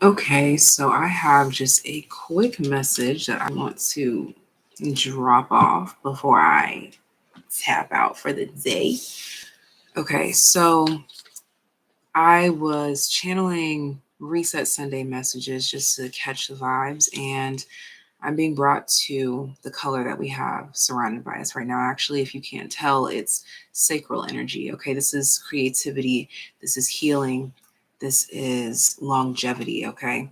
Okay, so I have just a quick message that I want to drop off before I tap out for the day. Okay, so I was channeling Reset Sunday messages just to catch the vibes, and I'm being brought to the color that we have surrounded by us right now. Actually, if you can't tell, it's sacral energy. Okay, this is creativity, this is healing, this is longevity. Okay.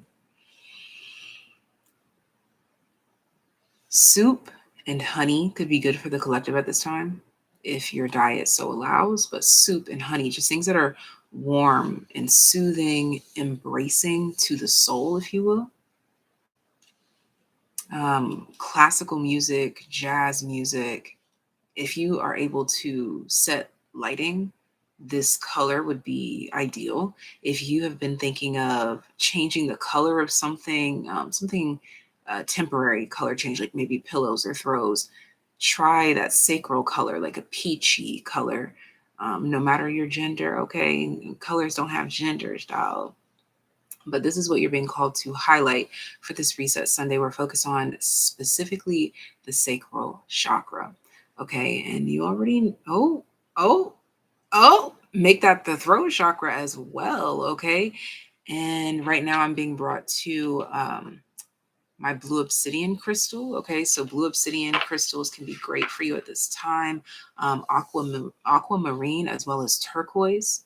Soup and honey could be good for the collective at this time if your diet so allows, but soup and honey, just things that are warm and soothing, embracing to the soul, if you will. Classical music, jazz music, if you are able to set lighting, this color would be ideal. If you have been thinking of changing the color of something, something temporary color change, like maybe pillows or throws, try that sacral color, like a peachy color. No matter your gender, okay? Colors don't have gender, style. But this is what you're being called to highlight for this Reset Sunday. We're focused on specifically the sacral chakra. Okay. And you already, make that the throat chakra as well. Okay. And right now I'm being brought to my blue obsidian crystal. Okay, so blue obsidian crystals can be great for you at this time. Aquamarine as well as turquoise.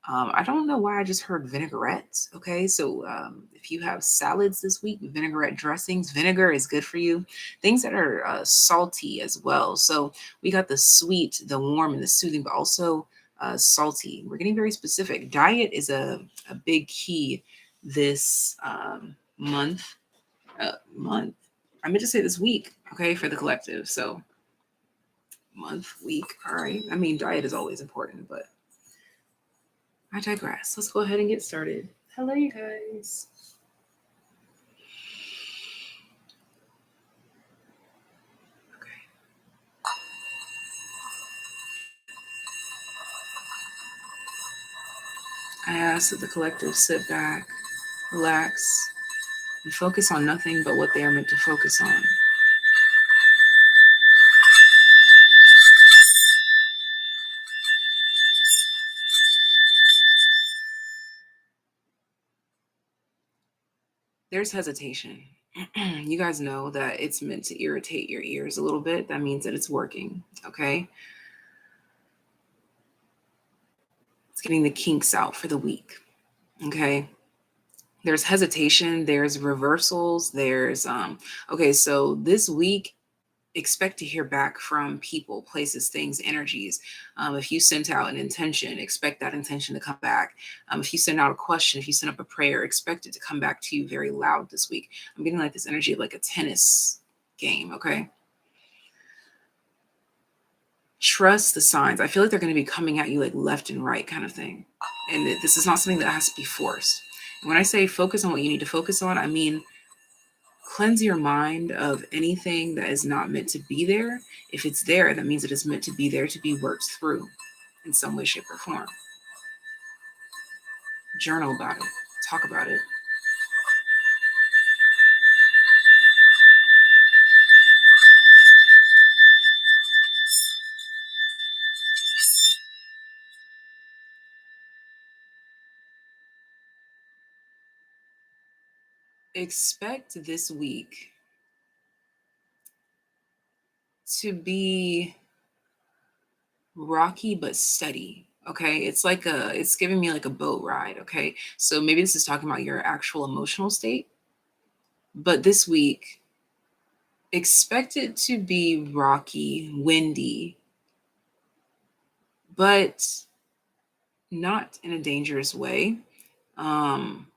I don't know why I just heard vinaigrette. Okay, so if you have salads this week, vinaigrette dressings, vinegar is good for you. Things that are salty as well. So we got the sweet, the warm, and the soothing, but also salty. We're getting very specific. Diet is a big key this month. I meant to say this week, okay, for the collective. So month, week, all right. I mean, diet is always important, but I digress. Let's go ahead and get started. Hello, you guys. Okay. I ask that the collective sit back, relax, and focus on nothing but what they are meant to focus on. There's hesitation. You guys know that it's meant to irritate your ears a little bit. That means that it's working, okay? It's getting the kinks out for the week, okay? There's hesitation, there's reversals, there's okay, so this week expect to hear back from people, places, things, energies. If you sent out an intention, expect that intention to come back. If you send out a question, if you send up a prayer, expect it to come back to you very loud this week. I'm getting like this energy of like a tennis game. Okay, trust the signs. I feel like they're going to be coming at you like left and right kind of thing, and this is not something that has to be forced. When I say focus on what you need to focus on, I mean cleanse your mind of anything that is not meant to be there. If it's there, that means it is meant to be there to be worked through in some way, shape, or form. Journal about it, talk about it. Expect this week to be rocky but steady. Okay, it's giving me like a boat ride. Okay, so maybe this is talking about your actual emotional state, but this week, expect it to be rocky, windy, but not in a dangerous way. Um,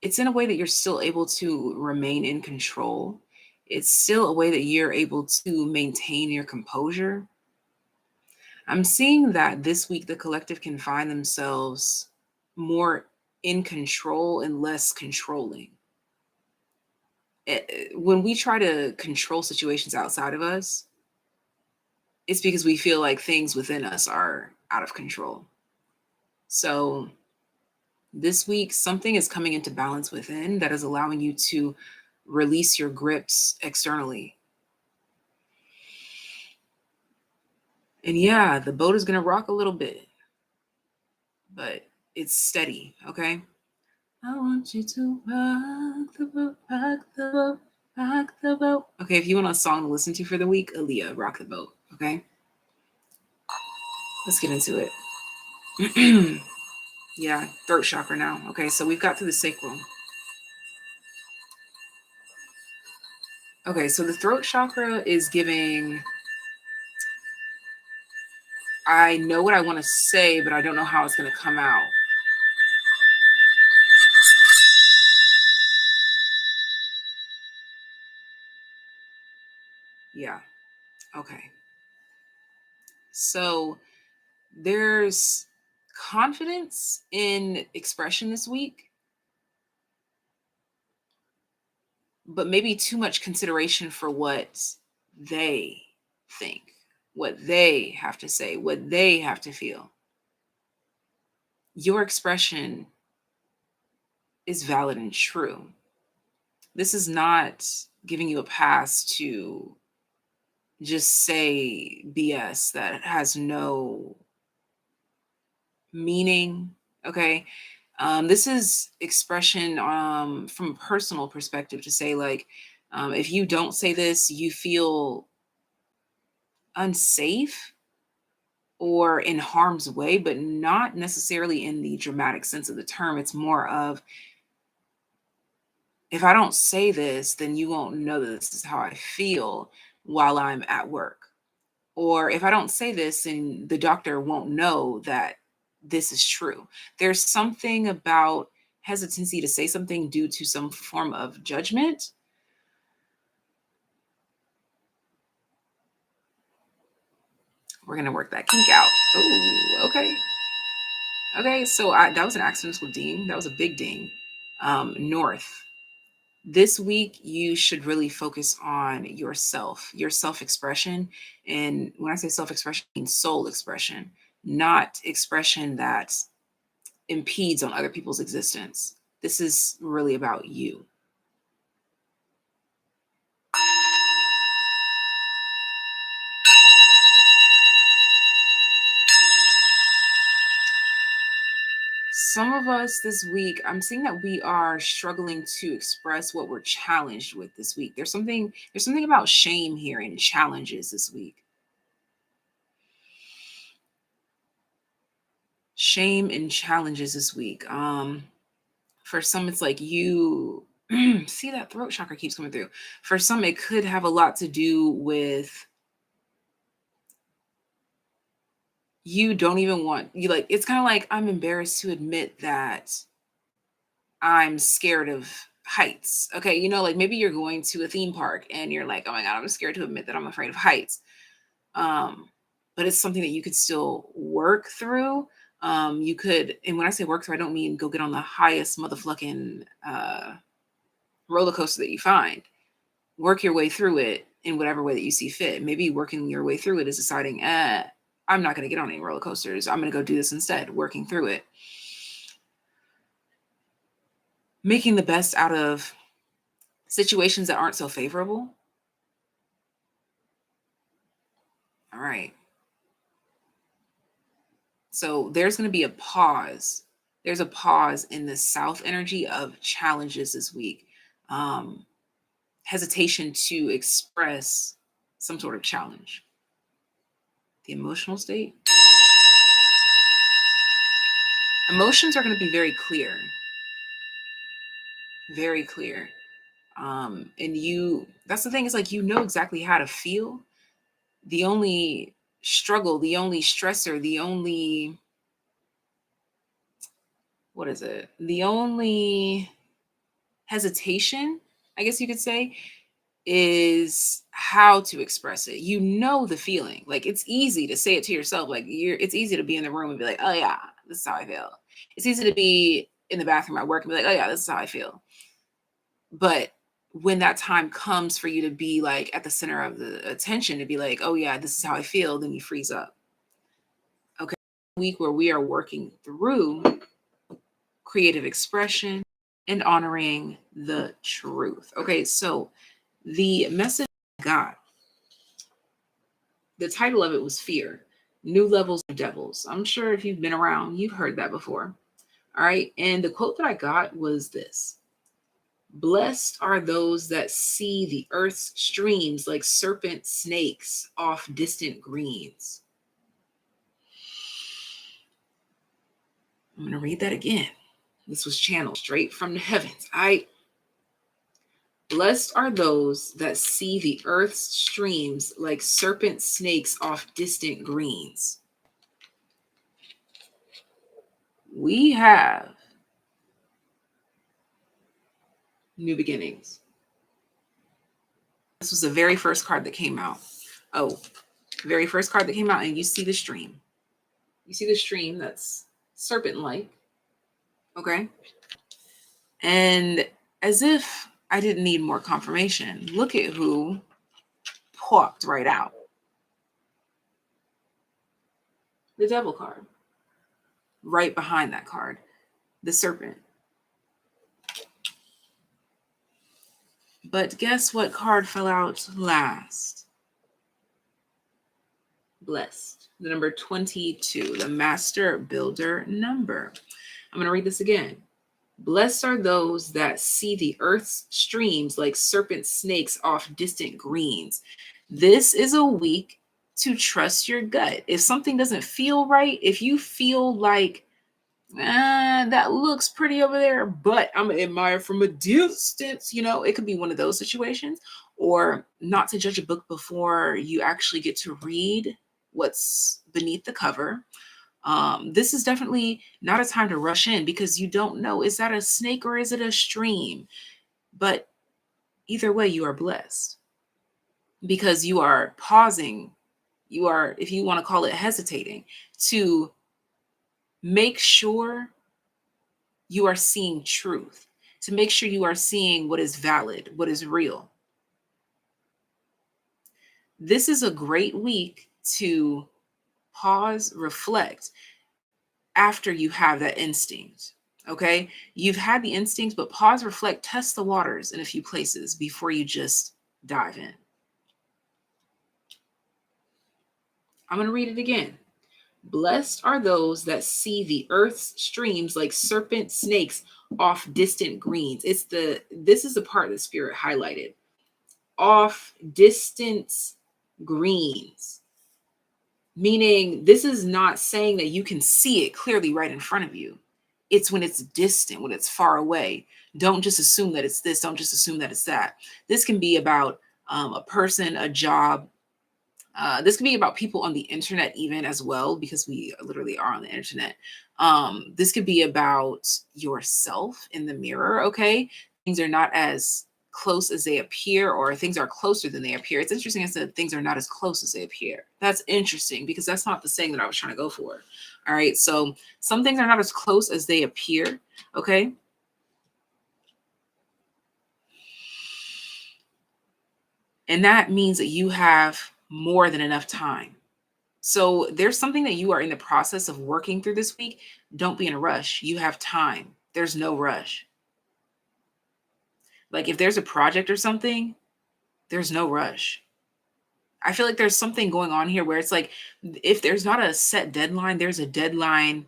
it's in a way that you're still able to remain in control. It's still a way that you're able to maintain your composure. I'm seeing that this week the collective can find themselves more in control and less controlling. When we try to control situations outside of us, it's because we feel like things within us are out of control. So This week, something is coming into balance within that is allowing you to release your grips externally. And yeah, the boat is going to rock a little bit, but it's steady, okay? I want you to rock the boat, rock the boat, rock the boat. Okay, if you want a song to listen to for the week, Aaliyah, Rock the Boat, okay? Let's get into it. Yeah, throat chakra now. Okay, so we've got to the sacral. Okay, so the throat chakra is giving, I know what I want to say, but I don't know how it's going to come out. Yeah, okay. So there's confidence in expression this week, but maybe too much consideration for what they think, what they have to say, what they have to feel. Your expression is valid and true. This is not giving you a pass to just say BS that has no meaning. Okay. This is expression from a personal perspective to say, like, if you don't say this, you feel unsafe or in harm's way, but not necessarily in the dramatic sense of the term. It's more of, if I don't say this, then you won't know that this is how I feel while I'm at work. Or if I don't say this, then the doctor won't know that this is true. There's something about hesitancy to say something due to some form of judgment. We're gonna work that kink out. Oh, okay. Okay, so that was an accidental ding. That was a big ding. North. This week, you should really focus on yourself, your self expression. And when I say self expression, I mean soul expression, not expression that impedes on other people's existence. This is really about you. Some of us this week, I'm seeing that we are struggling to express what we're challenged with this week. There's something about shame here and challenges this week. Shame and challenges this week. For some it's like you see that throat chakra keeps coming through. For some it could have a lot to do with you don't even want you like it's kind of like I'm embarrassed to admit that I'm scared of heights. Okay, like maybe you're going to a theme park and you're like, "Oh my god, I'm scared to admit that I'm afraid of heights." Um but it's something that you could still work through. You could, and when I say work through, I don't mean go get on the highest motherfucking roller coaster that you find. Work your way through it in whatever way that you see fit. Maybe working your way through it is deciding, I'm not going to get on any roller coasters. I'm going to go do this instead, working through it. Making the best out of situations that aren't so favorable. All right. So there's going to be a pause. There's a pause in the South energy of challenges this week. Hesitation to express some sort of challenge. The emotional state. Emotions are going to be very clear. Very clear. And that's the thing, is like, exactly how to feel. The only struggle, the only stressor, the only, what is it? The only hesitation, I guess you could say, is how to express it. The feeling. Like, it's easy to say it to yourself. Like, it's easy to be in the room and be like, oh yeah, this is how I feel. It's easy to be in the bathroom at work and be like, oh yeah, this is how I feel. But when that time comes for you to be like at the center of the attention, to be like, oh yeah, this is how I feel, then you freeze up. Okay. Week where we are working through creative expression, and honoring the truth. Okay, so the message I got, the title of it was Fear, New Levels of Devils. I'm sure if you've been around, you've heard that before. All right, and the quote that I got was this: Blessed are those that see the earth's streams like serpent snakes off distant greens. I'm going to read that again. This was channeled straight from the heavens. Blessed are those that see the earth's streams like serpent snakes off distant greens. We have new beginnings. This was the very first card that came out. Oh, very first card that came out, and you see the stream. You see the stream that's serpent-like. Okay. And as if I didn't need more confirmation, look at who popped right out. The devil card. Right behind that card, the serpent. But guess what card fell out last? Blessed. The number 22, the master builder number. I'm going to read this again. Blessed are those that see the earth's streams like serpent snakes off distant greens. This is a week to trust your gut. If something doesn't feel right, if you feel like, that looks pretty over there, but I'm gonna admire from a distance, it could be one of those situations, or not to judge a book before you actually get to read what's beneath the cover. This is definitely not a time to rush in because you don't know, is that a snake or is it a stream? But either way, you are blessed because you are pausing. You are, if you want to call it hesitating, to make sure you are seeing truth, to make sure you are seeing what is valid, what is real. This is a great week to pause, reflect after you have that instinct. Okay. You've had the instinct, but pause, reflect, test the waters in a few places before you just dive in. I'm going to read it again. Blessed are those that see the earth's streams like serpent snakes off distant greens. This is the part that Spirit highlighted. Off distant greens. Meaning this is not saying that you can see it clearly right in front of you. It's when it's distant, when it's far away. Don't just assume that it's this. Don't just assume that it's that. This can be about a person, a job. This can be about people on the internet even as well, because we literally are on the internet. This could be about yourself in the mirror, okay? Things are not as close as they appear, or things are closer than they appear. It's interesting I said things are not as close as they appear. That's interesting because that's not the saying that I was trying to go for. All right, so some things are not as close as they appear, okay? And that means that you have more than enough time. So there's something that you are in the process of working through this week. Don't be in a rush. You have time. There's no rush. Like if there's a project or something, there's no rush. I feel like there's something going on here where it's like, if there's not a set deadline, there's a deadline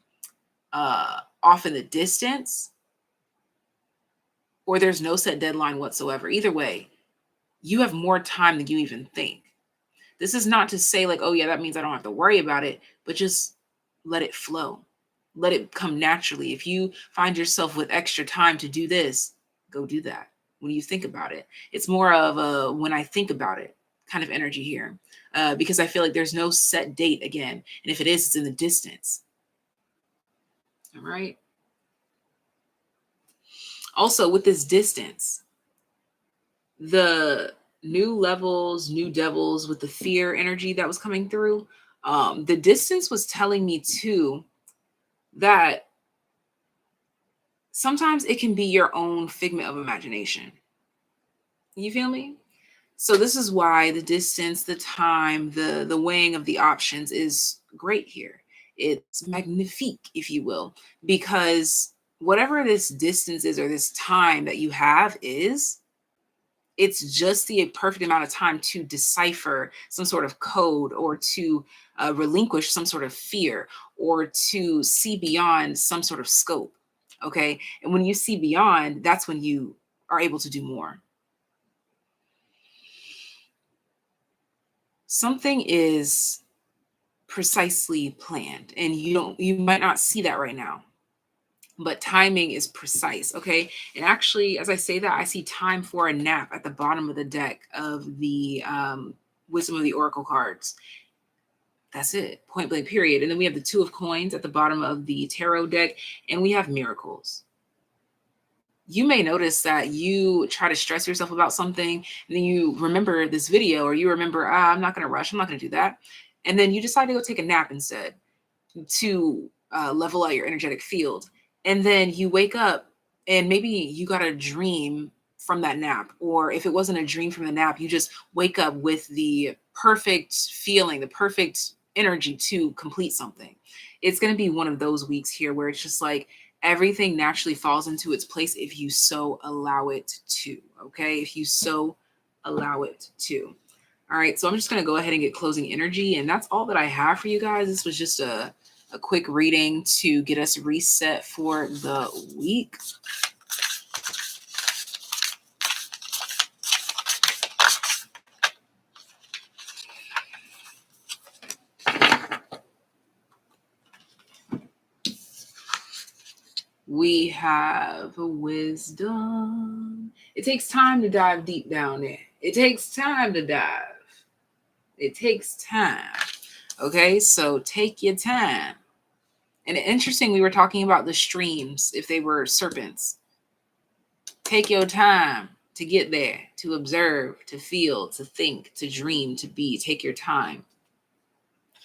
off in the distance, or there's no set deadline whatsoever. Either way, you have more time than you even think. This is not to say like, oh yeah, that means I don't have to worry about it, but just let it flow. Let it come naturally. If you find yourself with extra time to do this, go do that when you think about it. It's more of a when I think about it kind of energy here, because I feel like there's no set date again. And if it is, it's in the distance. All right. Also, with this distance, the new levels, new devils with the fear energy that was coming through, the distance was telling me too that sometimes it can be your own figment of imagination. You feel me? So this is why the distance, the time, the weighing of the options is great here. It's magnifique, if you will, because whatever this distance is or this time that you have is, it's just the perfect amount of time to decipher some sort of code, or to relinquish some sort of fear, or to see beyond some sort of scope. Okay. And when you see beyond, that's when you are able to do more. Something is precisely planned, and you might not see that right now, but timing is precise. Okay. And actually, as I say that, I see time for a nap at the bottom of the deck of the Wisdom of the Oracle cards. That's it, point blank, period. And then we have the Two of Coins at the bottom of the tarot deck, and we have miracles. You may notice that you try to stress yourself about something, and then you remember this video, or you remember, I'm not going to rush, I'm not going to do that. And then you decide to go take a nap instead, to level out your energetic field. And then you wake up, and maybe you got a dream from that nap. Or if it wasn't a dream from the nap, you just wake up with the perfect feeling, the perfect energy to complete something. It's going to be one of those weeks here where it's just like everything naturally falls into its place if you so allow it to. Okay. If you so allow it to. All right. So I'm just going to go ahead and get closing energy. And that's all that I have for you guys. This was just a quick reading to get us reset for the week. We have wisdom. It takes time to dive deep down there. It takes time to dive. It takes time. Okay, so take your time. And interesting, we were talking about the streams, if they were serpents. Take your time to get there, to observe, to feel, to think, to dream, to be. Take your time.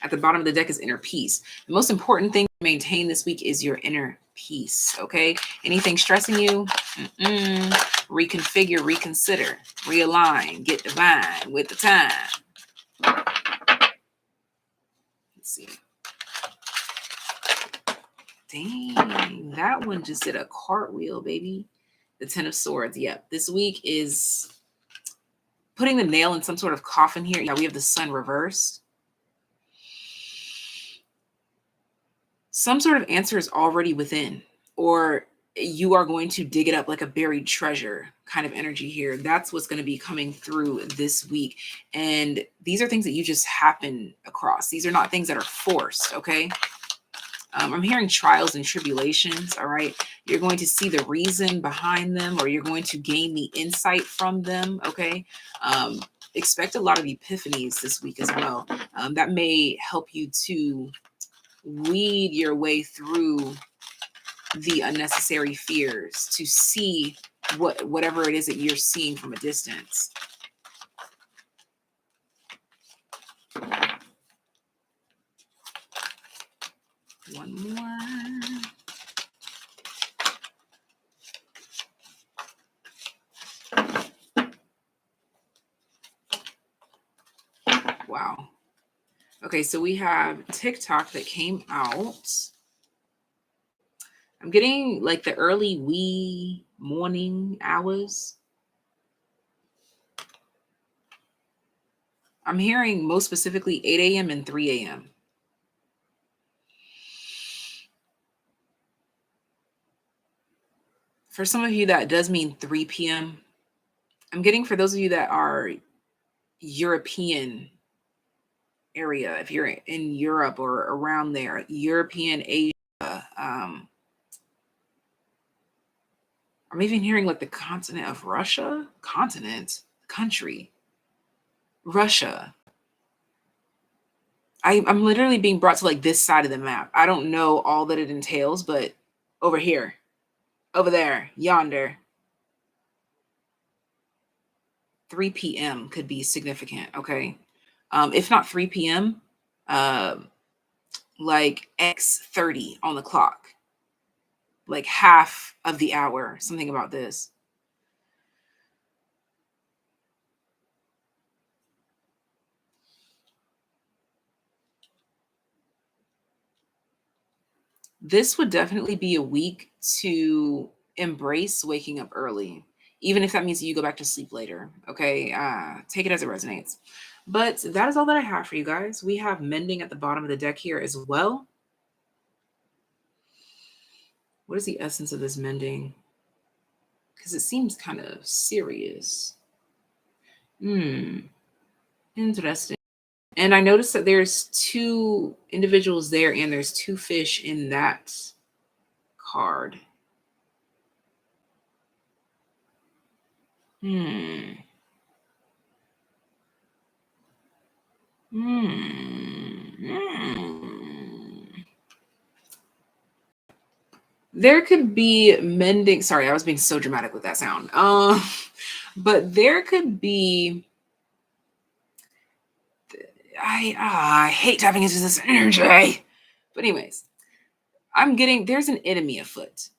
At the bottom of the deck is inner peace. The most important thing to maintain this week is your inner peace, okay? Anything stressing you, reconfigure, reconsider, realign, get divine with the time. Let's see. Dang, that one just did a cartwheel, baby. The Ten of Swords. Yep. This week is putting the nail in some sort of coffin here. Yeah, we have the Sun reversed. Some sort of answer is already within, or you are going to dig it up like a buried treasure kind of energy here. That's what's going to be coming through this week. And these are things that you just happen across. These are not things that are forced, okay? I'm hearing trials and tribulations, all right? You're going to see the reason behind them, or you're going to gain the insight from them, okay? Expect a lot of epiphanies this week as well. That may help you to weed your way through the unnecessary fears, to see whatever it is that you're seeing from a distance. One more. Wow. Okay, so we have TikTok that came out. I'm getting like the early wee morning hours. I'm hearing most specifically 8 a.m. and 3 a.m. For some of you, that does mean 3 p.m. I'm getting, for those of you that are European area, if you're in Europe or around there, European, Asia, I'm even hearing like the continent of Russia, country, Russia. I'm literally being brought to like this side of the map. I don't know all that it entails, but over here, over there, yonder, 3 p.m. could be significant. Okay. If not 3 p.m., like X30 on the clock, like half of the hour, something about this. This would definitely be a week to embrace waking up early, even if that means you go back to sleep later. Okay. Take it as it resonates. But that is all that I have for you guys. We have mending at the bottom of the deck here as well. What is the essence of this mending? Because it seems kind of serious. Interesting. And I noticed that there's two individuals there and there's two fish in that card. Hmm. There could be mending. Sorry, I was being so dramatic with that sound. But there could be. I hate tapping into this energy. But anyways, I'm getting there's an enemy afoot.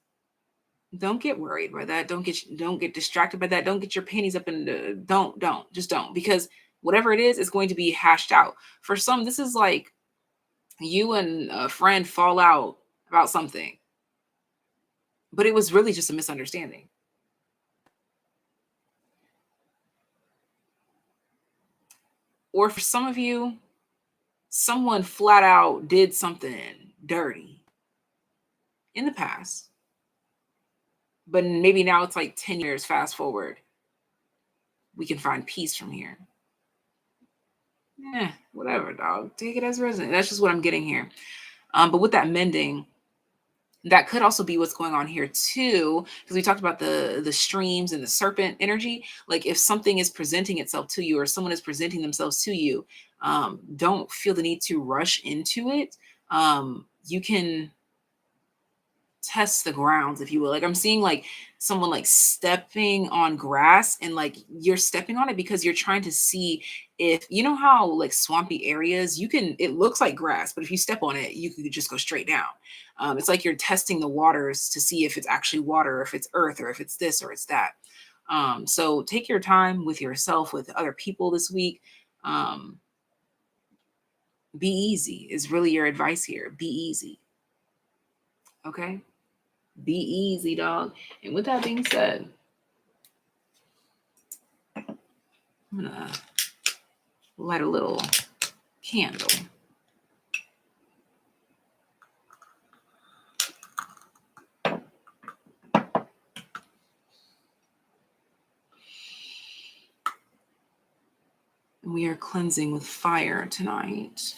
Don't get worried by that. Don't get distracted by that. Don't get your panties up in the don't because whatever it is going to be hashed out. For some, this is like you and a friend fall out about something, but it was really just a misunderstanding. Or for some of you, someone flat out did something dirty in the past, but maybe now it's like 10 years fast forward. We can find peace from here. Yeah, whatever, dog. Take it as resident. That's just what I'm getting here. But with that mending, that could also be what's going on here too, because we talked about the streams and the serpent energy. Like if something is presenting itself to you or someone is presenting themselves to you, don't feel the need to rush into it. You can test the grounds, if you will. Like I'm seeing like someone like stepping on grass and like you're stepping on it because you're trying to see if you know how like swampy areas you can it looks like grass, but if you step on it, you could just go straight down. It's like you're testing the waters to see if it's actually water, or if it's earth, or if it's this or it's that. So take your time with yourself, with other people this week. Um, be easy is really your advice here. Be easy. Okay. Be easy, dog. And with that being said, I'm gonna light a little candle. And we are cleansing with fire tonight.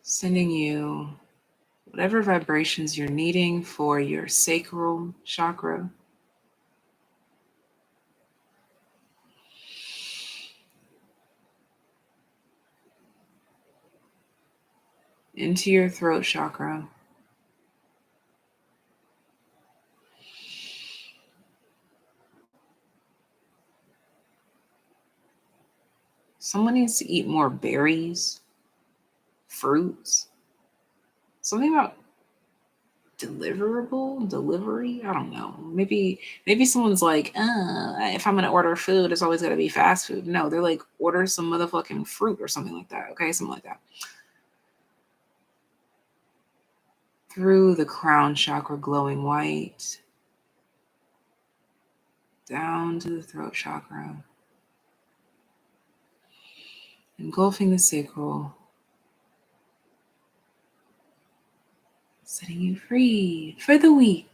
Sending you whatever vibrations you're needing for your sacral chakra. Into your throat chakra. Someone needs to eat more berries, fruits, something about delivery. I don't know. Maybe someone's like, if I'm gonna order food, it's always gotta be fast food. No, they're like, order some motherfucking fruit or something like that. Okay, something like that. Through the crown chakra, glowing white, down to the throat chakra, engulfing the sacral, setting you free for the week.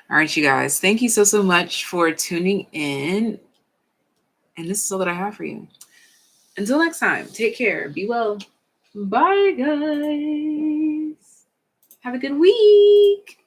All right, you guys, thank you so much for tuning in. And this is all that I have for you. Until next time, take care, be well. Bye, guys. Have a good week.